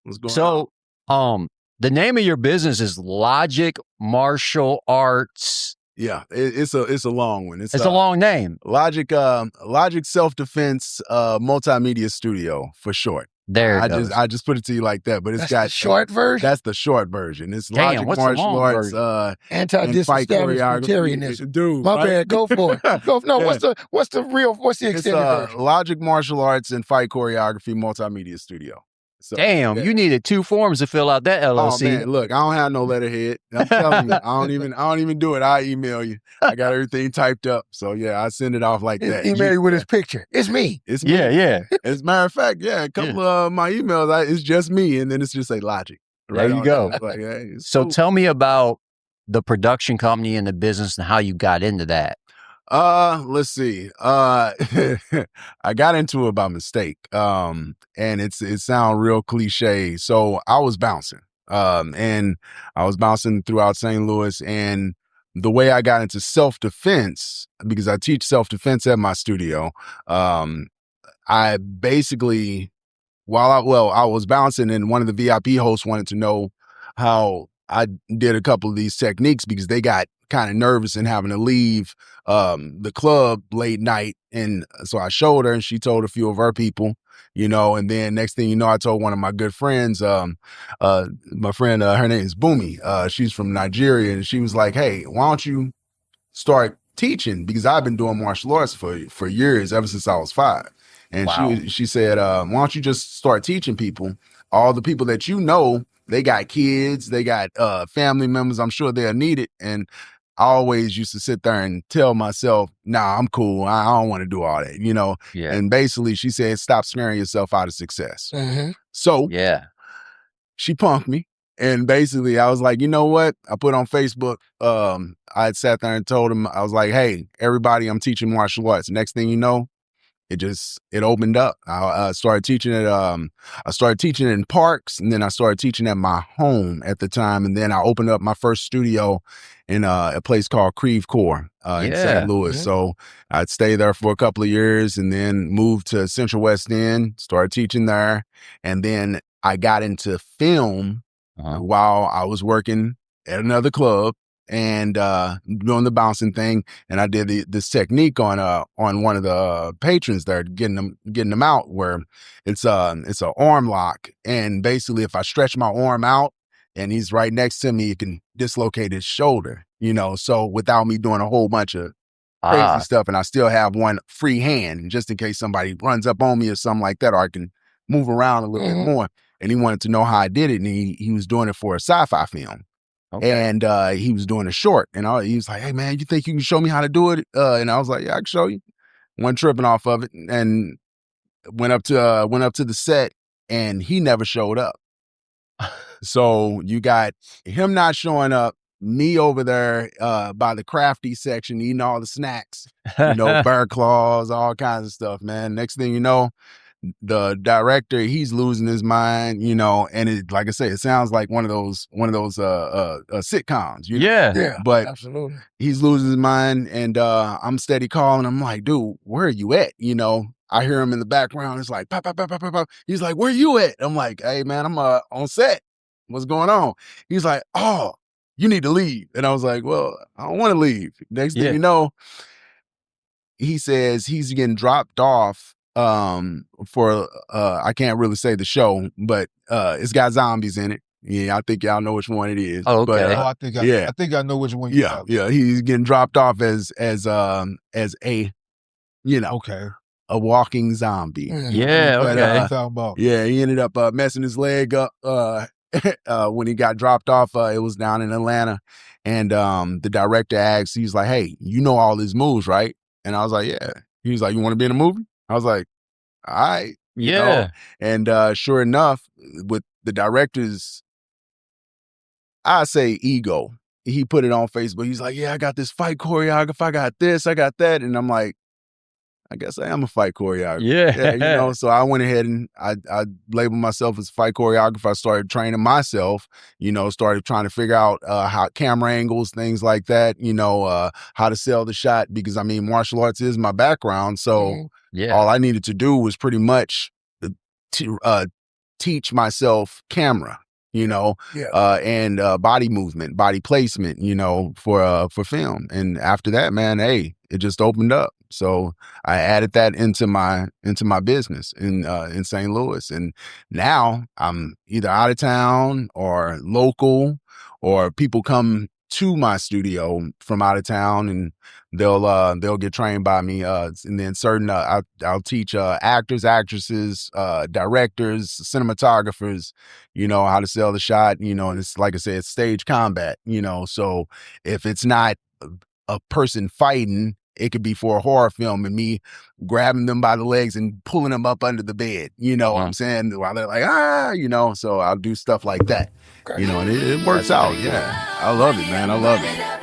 What's going on? So, the name of your business is Logic Martial Arts. Yeah, it's a long one. It's a long name. Logic Self-Defense Multimedia Studio for short. There it goes. I just put it to you like that, but That's the short version? That's the short version. It's Damn, Logic what's the Martial long Arts version? Anti-disestablishmentarianism. Dude, My right? bad. Go for it. No, Yeah. what's the extended version? Logic Martial Arts and Fight Choreography Multimedia Studio. So, Damn, yeah. you needed 2 forms to fill out that LLC. Oh man, look, I don't have no letterhead. I'm telling you, I don't even do it. I email you. I got everything typed up. So yeah, I send it off like that. Email you with his picture. It's me. It's me. Yeah. As a matter of fact, a couple of my emails, it's just me, and then it's just a Logic. There you go. Like, hey, So cool. tell me about the production company and the business and how you got into that. Let's see. I got into it by mistake. And it sounds real cliche. So I was bouncing. And I was bouncing throughout St. Louis, and the way I got into self-defense, because I teach self-defense at my studio, I basically, I was bouncing, and one of the VIP hosts wanted to know how I did a couple of these techniques, because they got kind of nervous and having to leave the club late night. And so I showed her, and she told a few of her people, and then next thing you know, I told one of my good friends, my friend, her name is Boomy. She's from Nigeria, and she was like, hey, why don't you start teaching? Because I've been doing martial arts for years, ever since I was 5. And Wow. she said, why don't you just start teaching people? All the people that they got kids, they got family members, I'm sure they'll need it. And I always used to sit there and tell myself, nah, I'm cool. I don't want to do all that, Yeah. And basically she said, stop scaring yourself out of success. Mm-hmm. So Yeah. she punked me. And basically I was like, you know what? I put on Facebook, I had sat there and told him, I was like, hey, everybody, I'm teaching martial arts. Next thing you know, it opened up. I started teaching it. I started teaching in parks, and then I started teaching at my home at the time. And then I opened up my first studio in a place called Creve Coeur in St. Louis. Mm-hmm. So I'd stay there for a couple of years, and then moved to Central West End, started teaching there. And then I got into film while I was working at another club and doing the bouncing thing. And I did this technique on one of the patrons there, getting them out, where it's an arm lock. And basically if I stretch my arm out and he's right next to me, it can dislocate his shoulder, so without me doing a whole bunch of crazy stuff. And I still have one free hand just in case somebody runs up on me or something like that, or I can move around a little bit more. And he wanted to know how I did it. And he was doing it for a sci-fi film. Okay. And he was doing a short, and he was like, hey man, you think you can show me how to do it? And I was like, yeah, I can show you. Wasn't tripping off of it, and went up to the set, and he never showed up. So you got him not showing up, me over there by the crafty section eating all the snacks, bear claws, all kinds of stuff, man. Next thing you know, the director, he's losing his mind, and it, like I say, it sounds like one of those sitcoms. Yeah. But absolutely, he's losing his mind, and I'm steady calling. I'm like, dude, where are you at? I hear him in the background. It's like, pop, pop, pop, pop, pop, pop. He's like, where you at? I'm like, hey man, I'm on set. What's going on? He's like, oh, you need to leave. And I was like, well, I don't want to leave. Next thing you know, he says he's getting dropped off for I can't really say the show, but it's got zombies in it. Yeah, I think y'all know which one it is. Oh, okay. But, I think I know which one you're talking about. He's getting dropped off as a a walking zombie. Yeah, okay. He ended up messing his leg up when he got dropped off. It was down in Atlanta, and the director asked, he's like, hey, you know all his moves, right? And I was like, yeah. He was like, you want to be in a movie? I was like, all right. Yeah. And sure enough, with the director's, I say, ego, he put it on Facebook. He's like, yeah, I got this fight choreographer. I got this, I got that. And I'm like, I guess I am a fight choreographer. Yeah. So I went ahead and I labeled myself as a fight choreographer. I started training myself, started trying to figure out how camera angles, things like that, how to sell the shot, because martial arts is my background. So all I needed to do was pretty much teach myself camera, and body movement, body placement, for film. And after that, man, hey, it just opened up. So I added that into my business in St. Louis, and now I'm either out of town or local, or people come to my studio from out of town, and they'll get trained by me. And then certain I'll teach actors, actresses, directors, cinematographers, how to sell the shot. And it's like I said, it's stage combat. So if it's not a person fighting, it could be for a horror film and me grabbing them by the legs and pulling them up under the bed, what I'm saying? While they're like, so I'll do stuff like that, and it works out. Yeah. I love it, man. I love it.